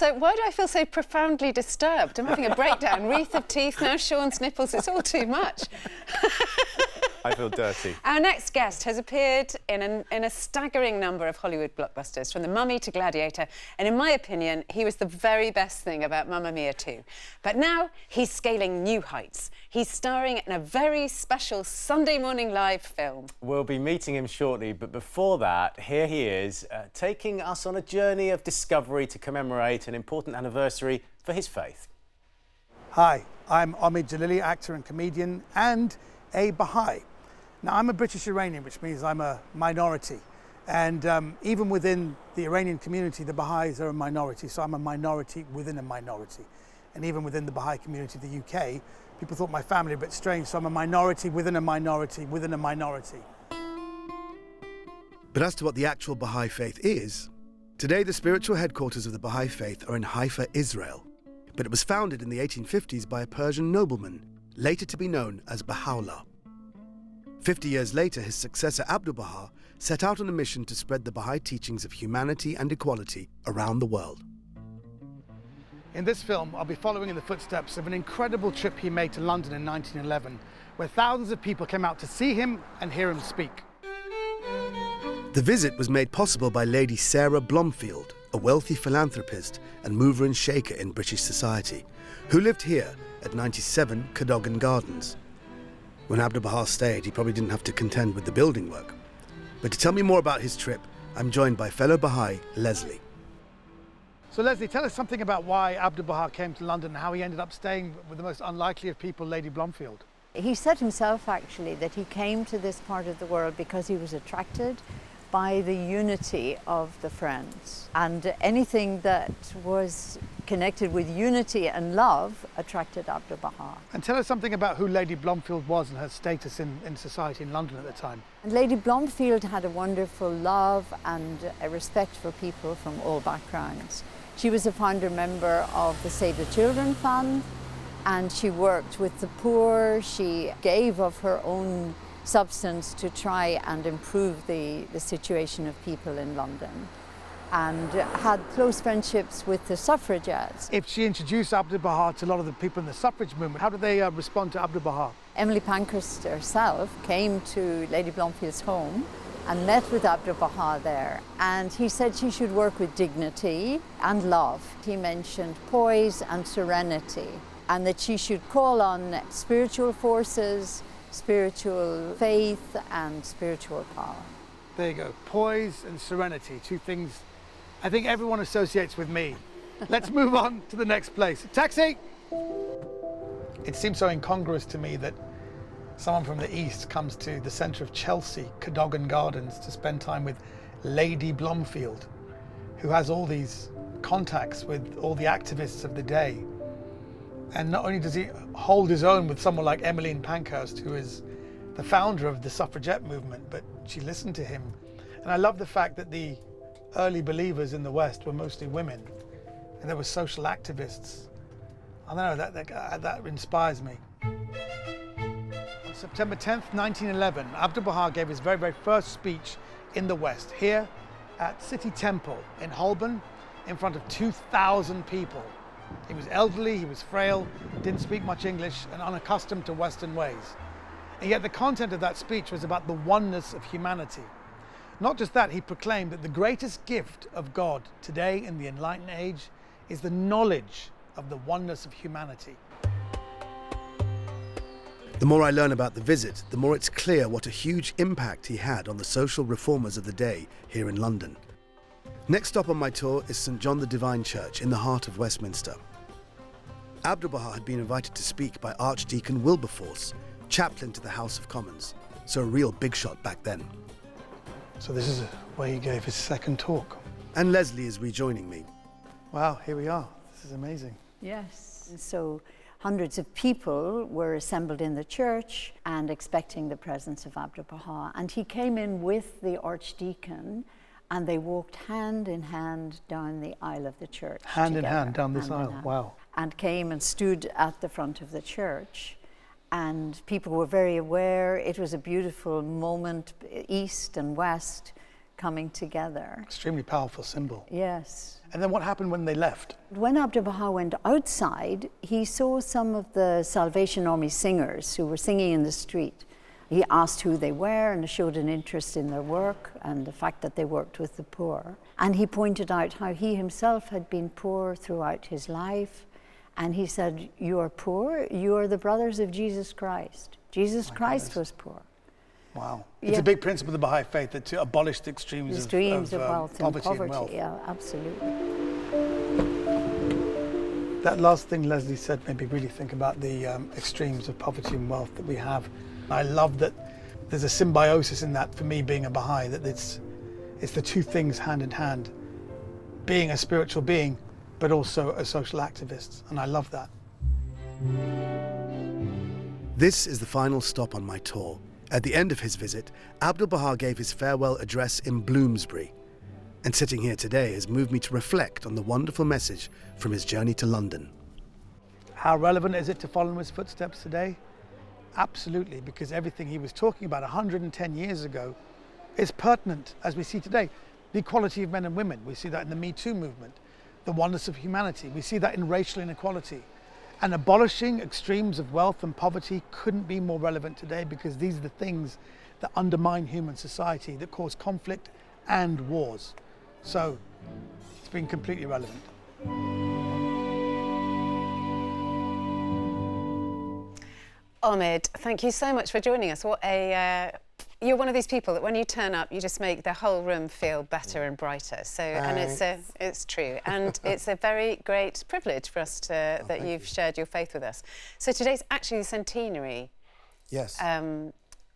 why do I feel so profoundly disturbed? I'm having a breakdown. Wreath of teeth, now Sean's nipples, it's all too much. I feel dirty. Our next guest has appeared in a staggering number of Hollywood blockbusters, from The Mummy to Gladiator, and in my opinion, he was the very best thing about Mamma Mia 2. But now he's scaling new heights. He's starring in a very special Sunday Morning Live film. We'll be meeting him shortly, but before that, here he is, taking us on a journey of discovery to commemorate an important anniversary for his faith. Hi, I'm Omid Djalili, actor and comedian, and a Baha'i. Now, I'm a British Iranian, which means I'm a minority. And even within the Iranian community, the Baha'is are a minority, so I'm a minority within a minority. And even within the Baha'i community, the UK, people thought my family a bit strange, so I'm a minority within a minority within a minority. But as to what the actual Bahá'í Faith is, today the spiritual headquarters of the Bahá'í Faith are in Haifa, Israel. But it was founded in the 1850s by a Persian nobleman, later to be known as Baha'u'llah. 50 years later, his successor Abdu'l Bahá set out on a mission to spread the Bahá'í teachings of humanity and equality around the world. In this film, I'll be following in the footsteps of an incredible trip he made to London in 1911, where thousands of people came out to see him and hear him speak. The visit was made possible by Lady Sarah Blomfield, a wealthy philanthropist and mover and shaker in British society, who lived here at 97 Cadogan Gardens. When Abdu'l Bahá stayed, he probably didn't have to contend with the building work. But to tell me more about his trip, I'm joined by fellow Baha'i Leslie. So Leslie, tell us something about why Abdu'l Bahá came to London and how he ended up staying with the most unlikely of people, Lady Blomfield. He said himself, actually, that he came to this part of the world because he was attracted by the unity of the Friends. And anything that was connected with unity and love attracted Abdu'l Bahá. And tell us something about who Lady Blomfield was and her status in society in London at the time. And Lady Blomfield had a wonderful love and a respect for people from all backgrounds. She was a founder member of the Save the Children Fund, and she worked with the poor. She gave of her own substance to try and improve the situation of people in London, and had close friendships with the suffragettes. If she introduced Abdu'l Bahá to a lot of the people in the suffrage movement, how did they respond to Abdu'l Bahá? Emily Pankhurst herself came to Lady Blomfield's home and met with Abdu'l Bahá there, and he said she should work with dignity and love. He mentioned poise and serenity, and that she should call on spiritual forces, spiritual faith and spiritual power. There you go, poise and serenity, two things I think everyone associates with me. Let's move on to the next place. Taxi! It seems so incongruous to me that someone from the East comes to the centre of Chelsea, Cadogan Gardens, to spend time with Lady Blomfield, who has all these contacts with all the activists of the day. And not only does he hold his own with someone like Emmeline Pankhurst, who is the founder of the suffragette movement, but she listened to him. And I love the fact that the early believers in the West were mostly women, and there were social activists. I don't know, that inspires me. On September 10th, 1911, Abdu'l Bahá gave his very, very first speech in the West, here at City Temple in Holborn, in front of 2,000 people. He was elderly, he was frail, didn't speak much English, and unaccustomed to Western ways. And yet the content of that speech was about the oneness of humanity. Not just that, he proclaimed that the greatest gift of God today in the Enlightened Age is the knowledge of the oneness of humanity. The more I learn about the visit, the more it's clear what a huge impact he had on the social reformers of the day here in London. Next stop on my tour is St John the Divine Church in the heart of Westminster. Abdu'l Bahá had been invited to speak by Archdeacon Wilberforce, chaplain to the House of Commons, so a real big shot back then. So this is where he gave his second talk. And Leslie is rejoining me. Wow, here we are. This is amazing. Yes. So hundreds of people were assembled in the church and expecting the presence of Abdu'l Bahá. And he came in with the Archdeacon, and they walked hand in hand down the aisle of the church. Hand in hand down this aisle, wow. And came and stood at the front of the church. And people were very aware. It was a beautiful moment, east and west, coming together. Extremely powerful symbol. Yes. And then what happened when they left? When Abdu'l Bahá went outside, he saw some of the Salvation Army singers who were singing in the street. He asked who they were and showed an interest in their work and the fact that they worked with the poor. And he pointed out how he himself had been poor throughout his life. And he said, "You are poor, you are the brothers of Jesus Christ." Jesus Christ was poor. Wow. It's a big principle of the Bahá'í Faith that to abolish the extremes of wealth and poverty and wealth. Yeah, absolutely. That last thing Leslie said made me really think about the extremes of poverty and wealth that we have. I love that there's a symbiosis in that for me being a Bahá'í, that it's the two things hand in hand. Being a spiritual being, but also a social activist, and I love that. This is the final stop on my tour. At the end of his visit, Abdu'l Bahá gave his farewell address in Bloomsbury. And sitting here today has moved me to reflect on the wonderful message from his journey to London. How relevant is it to follow in his footsteps today? Absolutely, because everything he was talking about 110 years ago is pertinent as we see today. The equality of men and women, we see that in the Me Too movement. The oneness of humanity, we see that in racial inequality. And abolishing extremes of wealth and poverty couldn't be more relevant today, because these are the things that undermine human society, that cause conflict and wars. So it's been completely relevant. Omid, thank you so much for joining us. You're one of these people that when you turn up, you just make the whole room feel better and brighter. So, and it's true, and it's a very great privilege for us that you've shared your faith with us. So today's actually the centenary. Yes.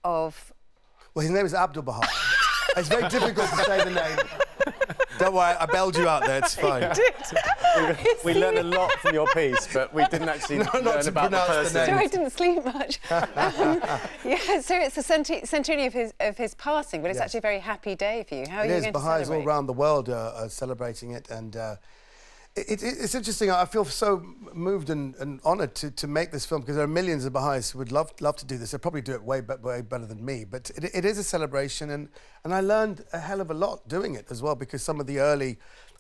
Of. Well, his name is Abdu'l Bahá. It's very difficult to say the name. Don't worry, I bailed you out there. It's fine. We learned a lot from your piece, but we didn't actually learn about the person. So I didn't sleep much. Yeah, so it's the centenary of his passing, but it's actually a very happy day for you. How are you going to celebrate? Baha'is all around the world are celebrating it, and it's interesting. I feel so moved and honoured to make this film, because there are millions of Baha'is who would love to do this. They'll probably do it way better than me, but it is a celebration, and I learned a hell of a lot doing it as well, because some of the early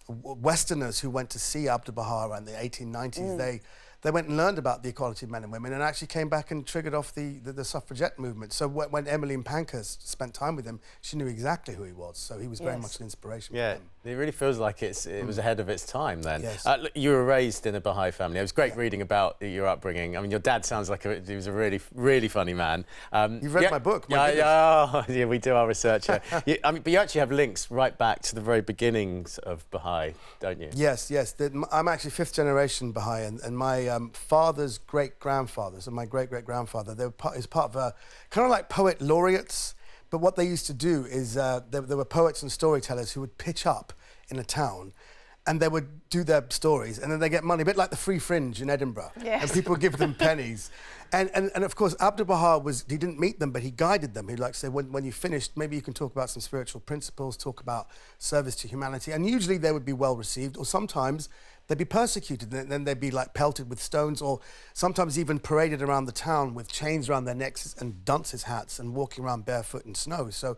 Westerners who went to see Abdu'l Bahá around the 1890s, they went and learned about the equality of men and women, and actually came back and triggered off the suffragette movement. So when Emmeline Pankhurst spent time with him, she knew exactly who he was. So he was very much an inspiration for them. It really feels like it was ahead of its time then. Yes. Look, you were raised in a Bahá'í family. It was great reading about your upbringing. I mean, your dad sounds like he was a really, really funny man. You've read my book. Yeah, we do our research here. But you actually have links right back to the very beginnings of Bahá'í, don't you? Yes. I'm actually fifth generation Bahá'í, and my father's great-grandfather, so my great-great-grandfather, is part of kind of like poet laureates. But what they used to do is there were poets and storytellers who would pitch up in a town, and they would do their stories, and then they get money, a bit like the Free Fringe in Edinburgh. Yes. And people would give them pennies. And of course, Abdu'l Bahá he didn't meet them, but he guided them. He'd like to say, when you finished, maybe you can talk about some spiritual principles, talk about service to humanity. And usually they would be well received, or sometimes they'd be persecuted, and then they'd be like pelted with stones, or sometimes even paraded around the town with chains around their necks and dunces hats and walking around barefoot in snow. So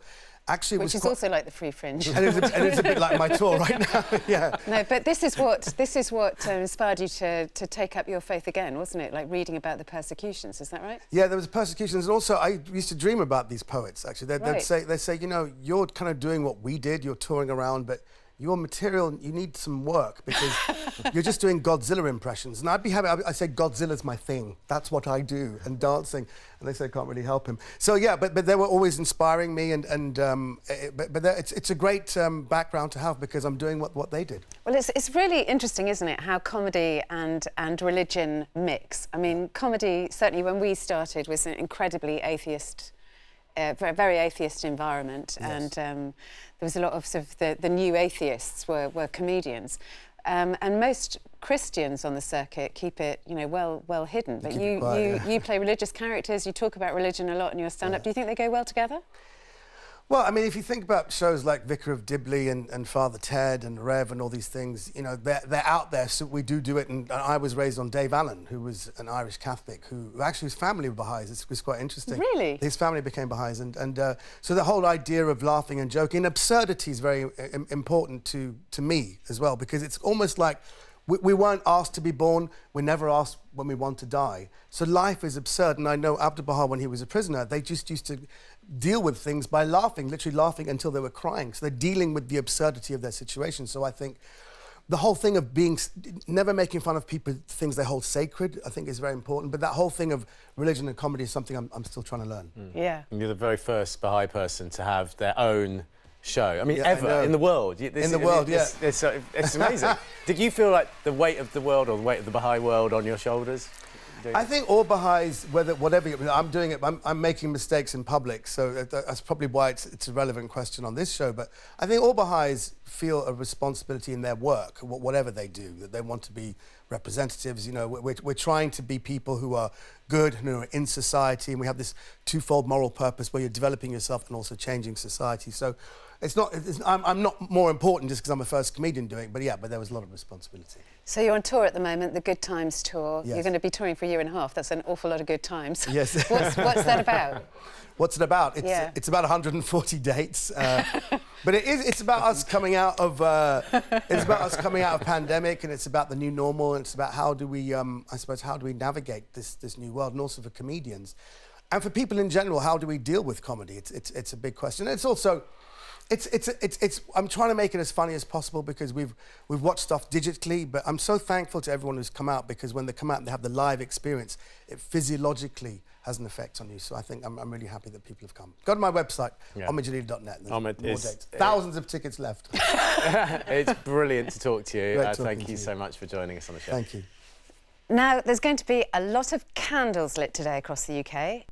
actually, which is also like the Free Fringe. And it's a bit like my tour right now. Yeah. No, but this is what inspired you to take up your faith again, wasn't it? Like reading about the persecutions, is that right? Yeah, there was persecutions, and also I used to dream about these poets. Actually, they'd say, you know, you're kind of doing what we did. You're touring around, but your material, you need some work, because you're just doing Godzilla impressions. And I'd be happy, I say Godzilla's my thing. That's what I do, and dancing. And they say I can't really help him. So yeah, but they were always inspiring me, it's a great background to have, because I'm doing what they did. Well, it's really interesting, isn't it, how comedy and religion mix. I mean, comedy, certainly when we started, was an incredibly atheist, very atheist environment, Yes. and there was a lot of sort of the new atheists were comedians, and most Christians on the circuit keep it, you know, well hidden. But you play religious characters. You talk about religion a lot in your stand-up. Do you think they go well together? Well, I mean, if you think about shows like Vicar of Dibley and Father Ted and Rev and all these things, you know, they're out there, so we do it. And I was raised on Dave Allen, who was an Irish Catholic, who actually his family were Baha'is. It was quite interesting. Really? His family became Baha'is. So the whole idea of laughing and joking, absurdity is very important to me as well, because it's almost like we weren't asked to be born, we're never asked when we want to die. So life is absurd, and I know Abdu'l Bahá, when he was a prisoner, they just used to deal with things by laughing, literally laughing until they were crying. So they're dealing with the absurdity of their situation. So I think the whole thing of never making fun of people, things they hold sacred, I think is very important. But that whole thing of religion and comedy is something I'm still trying to learn. Yeah. And you're the very first Baha'i person to have their own show. I mean, Yeah, ever in the world. It's amazing. Did you feel like the weight of the world or the weight of the Baha'i world on your shoulders? I think all Baha'is, whatever I'm doing it, I'm making mistakes in public, so that's probably why it's a relevant question on this show. But I think all Baha'is feel a responsibility in their work, whatever they do, that they want to be representatives. You know, we're trying to be people who are good, who are in society, and we have this twofold moral purpose where you're developing yourself and also changing society. So I'm not more important just because I'm a first comedian doing it, but there was a lot of responsibility. So you're on tour at the moment, the Good Times tour. Yes. You're going to be touring for a year and a half. That's an awful lot of good times. Yes. What's that about? What's it about? Yeah. It's about 140 dates, but it's about us coming out of pandemic, and it's about the new normal, and it's about how do we navigate this new world, and also for comedians, and for people in general, how do we deal with comedy? It's a big question. It's also I'm trying to make it as funny as possible because we've watched stuff digitally, but I'm so thankful to everyone who's come out, because when they come out and they have the live experience, it physiologically has an effect on you. So I think I'm really happy that people have come. Go to my website, omiddjalili.net. There's more dates. Thousands of tickets left. It's brilliant to talk to you. Thank you so much for joining us on the show. Thank you. Now, there's going to be a lot of candles lit today across the UK.